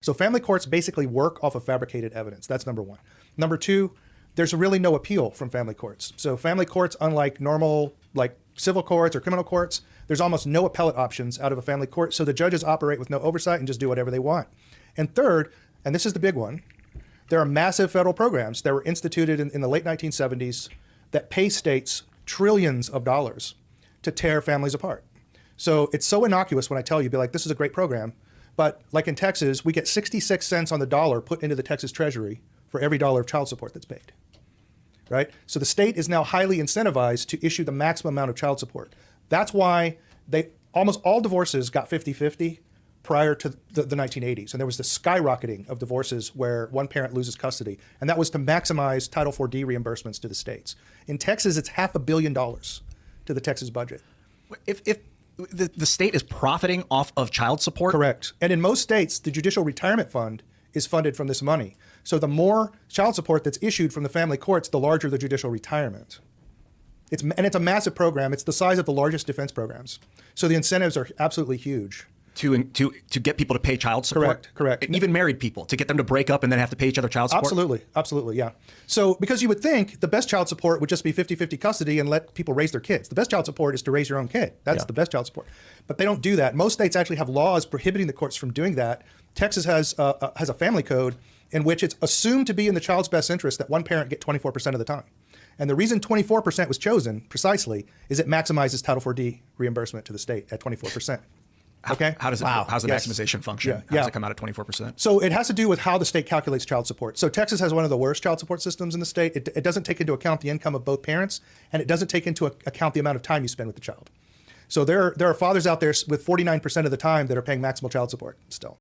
So family courts basically work off of fabricated evidence. That's number one. Number two, there's really no appeal from family courts. So family courts, unlike normal, like civil courts or criminal courts, there's almost no appellate options out of a family court. So the judges operate with no oversight and just do whatever they want. And third, and this is the big one, there are massive federal programs that were instituted in the late 1970s that pay states trillions of dollars to tear families apart. So it's so innocuous when I tell you, be like, this is a great program. But like in Texas, we get 66 cents on the dollar put into the Texas Treasury for every dollar of child support that's paid, right? So the state is now highly incentivized to issue the maximum amount of child support. That's why almost all divorces got 50-50 prior to the 1980s. And there was this skyrocketing of divorces where one parent loses custody. And that was to maximize Title IV-D reimbursements to the states. In Texas, it's $500 million to the Texas budget. If the state is profiting off of child support? Correct. And in most states, the Judicial Retirement Fund is funded from this money. So the more child support that's issued from the family courts, the larger the judicial retirement. And it's a massive program. It's the size of the largest defense programs. So the incentives are absolutely huge. To get people to pay child support? Correct. Even married people, to get them to break up and then have to pay each other child support? Absolutely, yeah. So because you would think the best child support would just be 50-50 custody and let people raise their kids. The best child support is to raise your own kid. That's the best child support. But they don't do that. Most states actually have laws prohibiting the courts from doing that. Texas has a family code in which it's assumed to be in the child's best interest that one parent get 24% of the time. And the reason 24% was chosen precisely is it maximizes Title IV-D reimbursement to the state at 24%. Okay. How's the maximization function? How does it come out at 24%? So it has to do with how the state calculates child support. So Texas has one of the worst child support systems in the state. It doesn't take into account the income of both parents, and it doesn't take into account the amount of time you spend with the child. So there are fathers out there with 49% of the time that are paying maximal child support still.